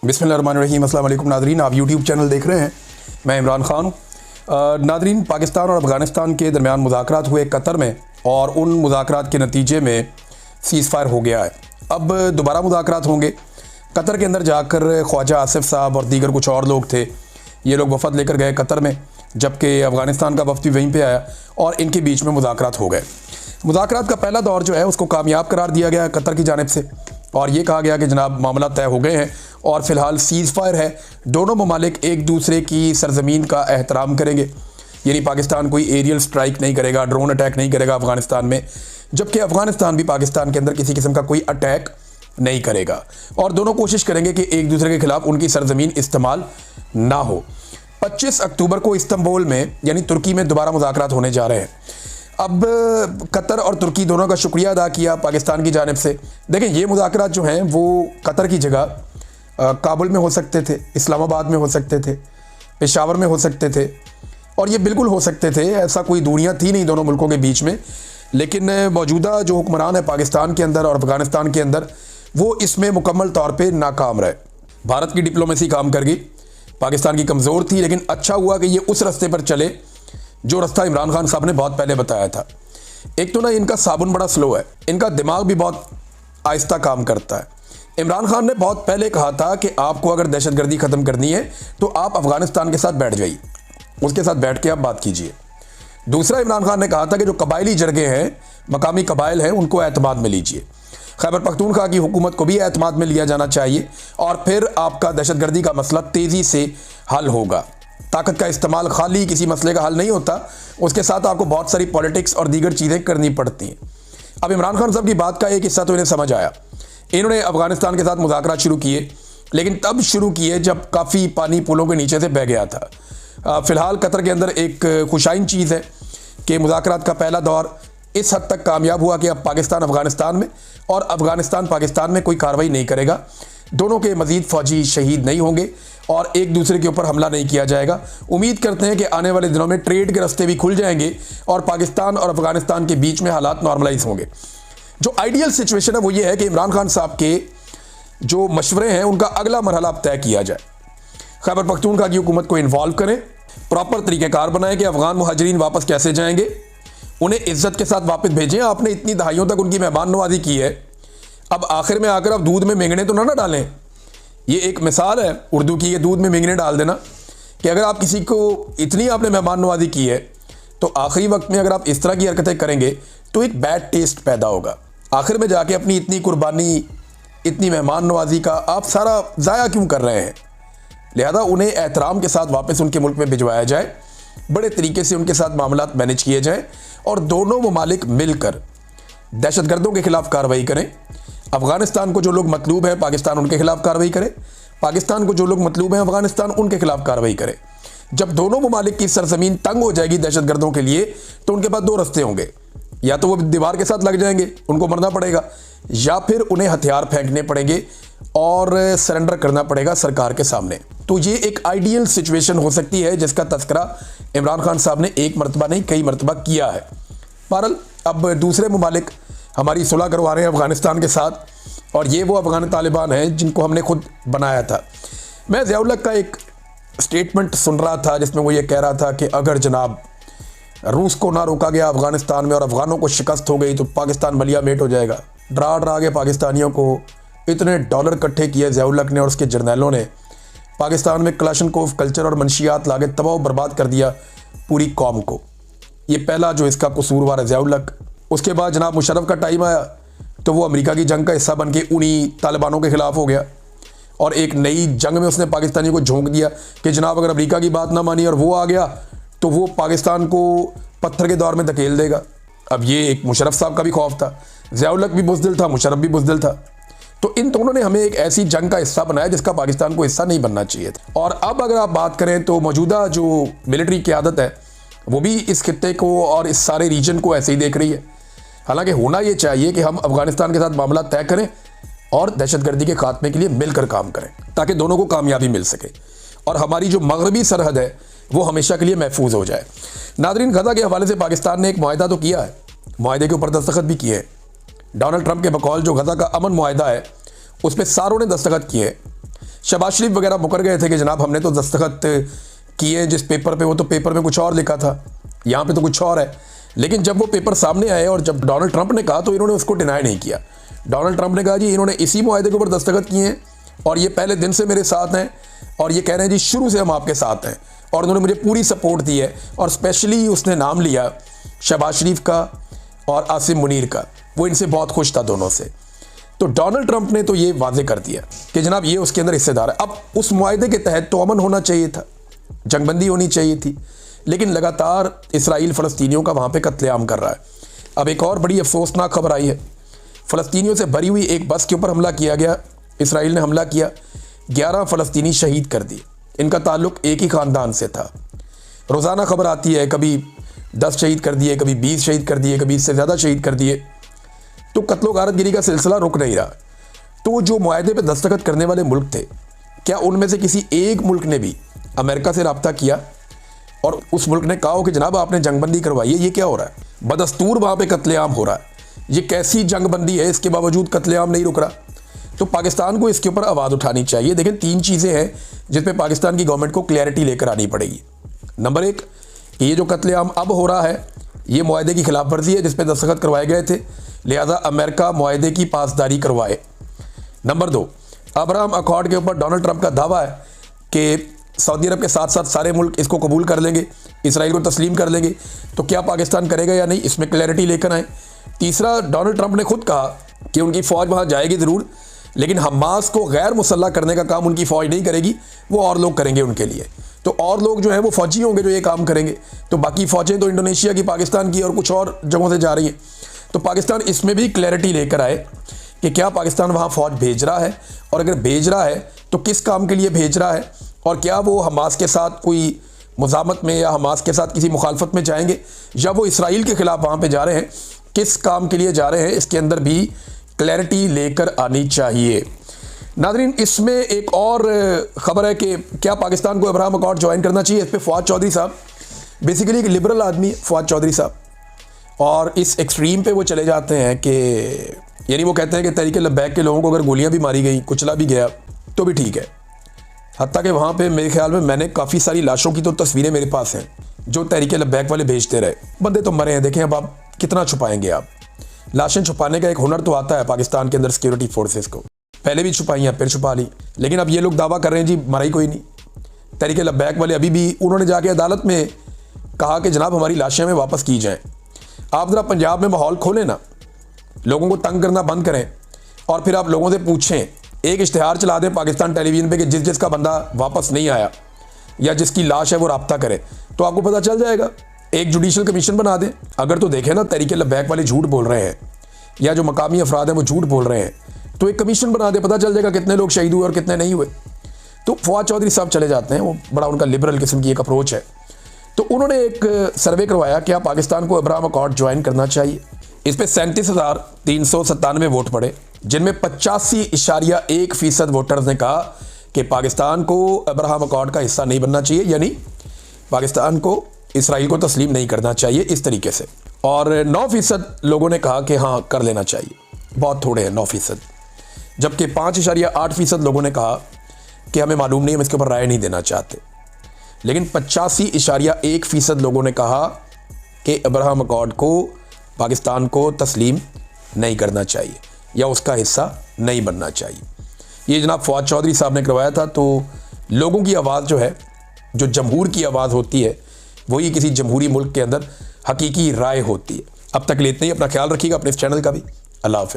बिस्मिल्लाहिर्रहमानिर्रहीम। अस्सलाम वालेकुम नादरीन, आप यूट्यूब चैनल देख रहे हैं। मैं इमरान ख़ान हूँ। नादरीन, पाकिस्तान और अफ़गानिस्तान के दरमियान मुज़ाकरात हुए कतर में और उन मुज़ाकरात के नतीजे में सीज़ फायर हो गया है। अब दोबारा मुज़ाकरात होंगे। कतर के अंदर जाकर ख्वाजा आसिफ साहब और दीगर कुछ और लोग थे, ये लोग वफ़द लेकर गए कतर में, जबकि अफ़गानिस्तान का वफ़द भी वहीं पर आया और इनके बीच में मुज़ाकरात हो गए। मुज़ाकरात का पहला दौर जो है उसको कामयाब करार दिया गया कतर की जानिब से और ये कहा गया कि जनाब मामला तय हो गए हैं और फ़िलहाल सीज़ फायर है। दोनों ममालिक एक दूसरे की सरज़मीन का एहतराम करेंगे, यानी पाकिस्तान कोई एरियल स्ट्राइक नहीं करेगा, ड्रोन अटैक नहीं करेगा अफ़गानिस्तान में, जबकि अफ़गानिस्तान भी पाकिस्तान के अंदर किसी किस्म का कोई अटैक नहीं करेगा और दोनों कोशिश करेंगे कि एक दूसरे के खिलाफ उनकी सरज़मीन इस्तेमाल ना हो। 25 अक्टूबर को इस्तांबुल में यानी तुर्की में दोबारा मुज़ाकरात होने जा रहे हैं। अब कतर और तुर्की दोनों का शुक्रिया अदा किया पाकिस्तान की जानिब से। देखें, ये मुज़ाकरात जो हैं वो कतर की जगह काबुल में हो सकते थे, इस्लामाबाद में हो सकते थे, पेशावर में हो सकते थे और ये बिल्कुल हो सकते थे। ऐसा कोई दूरियां थी नहीं दोनों मुल्कों के बीच में, लेकिन मौजूदा जो हुक्मरान है पाकिस्तान के अंदर और अफ़गानिस्तान के अंदर, वो इसमें मुकम्मल तौर पर नाकाम रहे। भारत की डिप्लोमेसी काम कर गई, पाकिस्तान की कमज़ोर थी, लेकिन अच्छा हुआ कि ये उस रास्ते पर चले जो रास्ता इमरान खान साहब ने बहुत पहले बताया था। एक तो ना इनका साबुन बड़ा स्लो है, इनका दिमाग भी बहुत आहिस्ता काम करता है। इमरान खान ने बहुत पहले कहा था कि आपको अगर दहशतगर्दी ख़त्म करनी है तो आप अफ़गानिस्तान के साथ बैठ जाइए, उसके साथ बैठ के आप बात कीजिए। दूसरा, इमरान खान ने कहा था कि जो कबायली जरगे हैं, मकामी कबाइल हैं, उनको एतमाद में लीजिए। खैबर पख्तूनख्वा की हुकूमत को भी एतमाद में लिया जाना चाहिए और फिर आपका दहशतगर्दी का मसला तेज़ी से हल होगा। ताकत का इस्तेमाल खाली किसी मसले का हल नहीं होता, उसके साथ आपको बहुत सारी पॉलिटिक्स और दीगर चीज़ें करनी पड़ती हैं। अब इमरान खान साहब की बात का एक हिस्सा तो इन्हें समझ आया। इन्होंने अफ़गानिस्तान के साथ मुज़ाकरात शुरू किए, लेकिन तब शुरू किए जब काफ़ी पानी पुलों के नीचे से बह गया था। फ़िलहाल कतर के अंदर एक खुशाइन चीज़ है कि मुज़ाकरात का पहला दौर इस हद तक कामयाब हुआ कि अब पाकिस्तान अफ़गानिस्तान में और अफ़गानिस्तान पाकिस्तान में कोई कार्रवाई नहीं करेगा। दोनों के मज़ीद फ़ौजी शहीद नहीं होंगे और एक दूसरे के ऊपर हमला नहीं किया जाएगा। उम्मीद करते हैं कि आने वाले दिनों में ट्रेड के रास्ते भी खुल जाएंगे और पाकिस्तान और अफ़गानिस्तान के बीच में हालात नॉर्मलाइज होंगे। जो आइडियल सिचुएशन है वो ये है कि इमरान खान साहब के जो मशवरे हैं उनका अगला मरहला अब तय किया जाए। खैबर पख्तूनख्वा की हुकूमत को इन्वॉल्व करें, प्रॉपर तरीक़ेकार बनाएं कि अफ़गान मुहाजिरीन वापस कैसे जाएंगे, उन्हें इज्जत के साथ वापस भेजें। आपने इतनी दहाइयों तक उनकी मेहमान नवाजी की है, अब आखिर में आकर आप दूध में मेंगने तो ना डालें। ये एक मिसाल है उर्दू की, ये दूध में मेंगने डाल देना, कि अगर आप किसी को इतनी आपने मेहमान नवाजी की है तो आखिरी वक्त में अगर आप इस तरह की हरकतें करेंगे तो एक बैड टेस्ट पैदा होगा। आखिर में जाके अपनी इतनी कुर्बानी, इतनी मेहमान नवाजी का आप सारा ज़ाया क्यों कर रहे हैं। लिहाजा उन्हें एहतराम के साथ वापस उनके मुल्क में भिजवाया जाए, बड़े तरीके से उनके साथ मामलात मैनेज किए जाएँ और दोनों ममालिक मिलकर दहशतगर्दों के खिलाफ कार्रवाई करें। अफ़गानिस्तान को जो लोग मतलूब हैं पाकिस्तान उनके खिलाफ कार्रवाई करे, पाकिस्तान को जो लोग मतलूब हैं अफ़गानिस्तान उनके खिलाफ कार्रवाई करे। जब दोनों ममालिक की सरजमीन तंग हो जाएगी दहशतगर्दों के लिए तो उनके पास दो रास्ते होंगे, या तो वो दीवार के साथ लग जाएंगे, उनको मरना पड़ेगा, या फिर उन्हें हथियार फेंकने पड़ेंगे और सरेंडर करना पड़ेगा सरकार के सामने। तो ये एक आइडियल सिचुएशन हो सकती है जिसका तस्करा इमरान खान साहब ने एक मरतबा नहीं कई मरतबा किया है। बहरहाल अब दूसरे ममालिक हमारी सुलह करवा रहे हैं अफ़गानिस्तान के साथ और ये वो अफ़गान तालिबान हैं जिनको हमने खुद बनाया था। मैं ज़िया-उल हक़ का एक स्टेटमेंट सुन रहा था जिसमें वो ये कह रहा था कि अगर जनाब रूस को ना रोका गया अफ़गानिस्तान में और अफ़गानों को शिकस्त हो गई तो पाकिस्तान मलिया मेट हो जाएगा। डरा डरा के पाकिस्तानियों को इतने डॉलर इकट्ठे किए ज़िया-उल हक़ ने और उसके जर्नैलों ने, पाकिस्तान में क्लाशनकोव कल्चर और मंशियात लाके तबाह बर्बाद कर दिया पूरी कौम को। ये पहला जो इसका कसूरवार है ज़िया-उल हक़। उसके बाद जनाब मुशर्रफ का टाइम आया तो वो अमेरिका की जंग का हिस्सा बन के उन्हीं तालिबानों के ख़िलाफ़ हो गया और एक नई जंग में उसने पाकिस्तानियों को झोंक दिया कि जनाब अगर अमेरिका की बात ना मानी और वो आ गया तो वो पाकिस्तान को पत्थर के दौर में धकेल देगा। अब ये एक मुशर्रफ साहब का भी खौफ था, ज़िया-उल हक़ भी बुज़दिल था, मुशर्रफ भी बुज़दिल था। तो इन दोनों ने हमें एक ऐसी जंग का हिस्सा बनाया जिसका पाकिस्तान को हिस्सा नहीं बनना चाहिए था। और अब अगर आप बात करें तो मौजूदा जो मिलिट्री क़यादत है वो भी इस खित्ते को और इस सारे रीजन को ऐसे ही देख रही है। हालांकि होना ये चाहिए कि हम अफ़गानिस्तान के साथ मामला तय करें और दहशतगर्दी के खात्मे के लिए मिलकर काम करें ताकि दोनों को कामयाबी मिल सके और हमारी जो मगरबी सरहद है वो हमेशा के लिए महफूज हो जाए। नादरीन, गज़ा के हवाले से पाकिस्तान ने एक मुआहदा तो किया है, मुआहदे के ऊपर दस्तखत भी किए हैं। डोनाल्ड ट्रंप के बकौल जो गज़ा का अमन मुआहदा है उस पर सारों ने दस्तखत किए। शहबाज शरीफ वगैरह मुकर गए थे कि जनाब हमने तो दस्तखत किए जिस पेपर पे, वो तो पेपर में कुछ और लिखा था, यहाँ पे तो कुछ और है। लेकिन जब वो पेपर सामने आए और जब डोनाल्ड ट्रंप ने कहा तो इन्होंने उसको डिनाई नहीं किया। डोनाल्ड ट्रंप ने कहा जी इन्होंने इसी मुआहदे के ऊपर दस्तखत किए हैं और ये पहले दिन से मेरे साथ हैं और ये कह रहे हैं जी शुरू से हम आपके साथ हैं, और उन्होंने मुझे पूरी सपोर्ट दी है। और स्पेशली उसने नाम लिया शहबाज शरीफ का और आसिम मुनीर का, वो इनसे बहुत खुश था दोनों से। तो डोनाल्ड ट्रंप ने तो ये वाजे कर दिया कि जनाब ये उसके अंदर हिस्सेदार है। अब उस मुआहदे के तहत तो अमन होना चाहिए था, जंगबंदी होनी चाहिए थी, लेकिन लगातार इसराइल फ़लस्तीनियों का वहाँ पे कत्लेआम कर रहा है। अब एक और बड़ी अफसोसनाक खबर आई है, फ़लस्तीनियों से भरी हुई एक बस के ऊपर हमला किया गया, इसराइल ने हमला किया, 11 फ़लस्तीनी शहीद कर दिए। इनका ताल्लुक़ एक ही ख़ानदान से था। रोज़ाना खबर आती है, कभी 10 शहीद कर दिए, कभी 20 शहीद कर दिए, कभी इससे ज़्यादा शहीद कर दिए। तो कत्लो गारतगिरी का सिलसिला रुक नहीं रहा। तो जो मुआहदे पे दस्तखत करने वाले मुल्क थे, क्या उनमें से किसी एक मुल्क ने भी अमेरिका से रब्ता किया और उस मुल्क ने कहा हो कि जनाब आपने जंगबंदी करवाई है? ये क्या हो रहा है? बदस्तूर वहाँ पे कत्लेआम हो रहा है, ये कैसी जंगबंदी है? इसके बावजूद कत्लेआम नहीं रुक रहा। तो पाकिस्तान को इसके ऊपर आवाज़ उठानी चाहिए। देखें 3 चीज़ें हैं जिस पे पाकिस्तान की गवर्नमेंट को क्लैरिटी लेकर आनी पड़ेगी। नंबर 1 कि ये जो कत्लेआम अब हो रहा है ये मुआहदे की खिलाफ वर्जी है जिस पे दस्तखत करवाए गए थे, लिहाजा अमेरिका मुआहदे की पासदारी करवाए। नंबर 2, अब्राहम अकॉर्ड के ऊपर डोनाल्ड ट्रंप का दावा है कि सऊदी अरब के साथ साथ सारे मुल्क इसको कबूल कर लेंगे, इसराइल को तस्लीम कर लेंगे। तो क्या पाकिस्तान करेगा या नहीं, इसमें क्लैरिटी लेकर आए। तीसरा, डोनाल्ड ट्रंप ने खुद कहा कि उनकी फ़ौज वहाँ जाएगी ज़रूर, लेकिन हमास को गैर मुसल्लह करने का काम उनकी फ़ौज नहीं करेगी, वो और लोग करेंगे उनके लिए। तो और लोग जो है वो फ़ौजी होंगे जो ये काम करेंगे। तो बाकी फ़ौजें तो इंडोनेशिया की, पाकिस्तान की और कुछ और जगहों से जा रही हैं। तो पाकिस्तान इसमें भी क्लैरिटी लेकर आए कि क्या पाकिस्तान वहाँ फ़ौज भेज रहा है, और अगर भेज रहा है तो किस काम के लिए भेज रहा है, और क्या वो हमास के साथ कोई मुज़ामत में या हमास के साथ किसी मुखालफत में जाएंगे, या वो इसराइल के ख़िलाफ़ वहाँ पे जा रहे हैं, किस काम के लिए जा रहे हैं, इसके अंदर भी क्लैरिटी लेकर आनी चाहिए। नाज़रीन, इसमें एक और ख़बर है कि क्या पाकिस्तान को अब्राहम अकॉर्ड ज्वाइन करना चाहिए। इस पर फ़वाद चौधरी साहब बेसिकली एक लिबरल आदमी है, फ़वाद चौधरी साहब, और इस एक्सट्रीम पे वो चले जाते हैं कि यानी वो कहते हैं कि तहरीक लब्बैक के लोगों को अगर गोलियां भी मारी गई, कुचला भी गया तो भी ठीक है। हत्ता कि वहाँ पे मेरे ख्याल में मैंने काफ़ी सारी लाशों की तो तस्वीरें मेरे पास हैं जो तहरीक लब्बैक वाले भेजते रहे। बंदे तो मरे हैं, देखें अब आप कितना छुपाएंगे। आप लाशें छुपाने का एक हुनर तो आता है पाकिस्तान के अंदर सिक्योरिटी फोर्सेस को, पहले भी छुपाई हैं फिर छुपा ली। लेकिन अब ये लोग दावा कर रहे हैं जी मरा ही कोई नहीं। तहरीक लब्बैक वाले अभी भी उन्होंने जाके अदालत में कहा कि जनाब हमारी लाशें हमें वापस की जाएँ। आप ज़रा पंजाब में माहौल खोलें ना, लोगों को तंग करना बंद करें, और फिर आप लोगों से पूछें, एक इश्तिहार चला दें पाकिस्तान टेलीविज़न पे कि जिसका बंदा वापस नहीं आया या जिसकी लाश है वो रब्ता करे, तो आपको पता चल जाएगा। एक जुडिशल कमीशन बना दें। अगर तो देखें ना तहरीक लब्बैक वाले झूठ बोल रहे हैं या जो मकामी अफराद हैं वो झूठ बोल रहे हैं, तो एक कमीशन बना दें, पता चल जाएगा कितने लोग शहीद हुए और कितने नहीं हुए। तो फ़वाद चौधरी साहब चले जाते हैं, वो बड़ा उनका लिबरल किस्म की एक अप्रोच है। तो उन्होंने एक सर्वे करवाया कि पाकिस्तान को अब्राहम अकॉर्ड ज्वाइन करना चाहिए। इस पर 37,397 वोट पड़े, जिनमें 85.1% वोटर्स ने कहा कि पाकिस्तान को अब्राहम अकॉर्ड का हिस्सा नहीं बनना चाहिए, यानी पाकिस्तान को इसराइल को तस्लीम नहीं करना चाहिए इस तरीके से। और 9% लोगों ने कहा कि हाँ कर लेना चाहिए, बहुत थोड़े हैं 9%। जबकि 5.8% लोगों ने कहा कि हमें मालूम नहीं, हम इसके ऊपर राय नहीं देना चाहते। लेकिन 85.1% लोगों ने कहा कि अब्राहम अकॉर्ड को पाकिस्तान को तस्लीम नहीं करना चाहिए या उसका हिस्सा नहीं बनना चाहिए। ये जनाब फ़वाद चौधरी साहब ने करवाया था। तो लोगों की आवाज़ जो है, जो जमहूर की आवाज़ होती है, वही किसी जमहूरी मुल्क के अंदर हकीकी राय होती है। अब तक लेते ही, अपना ख्याल रखिएगा, अपने इस चैनल का भी। अल्लाह हाफ़िज़।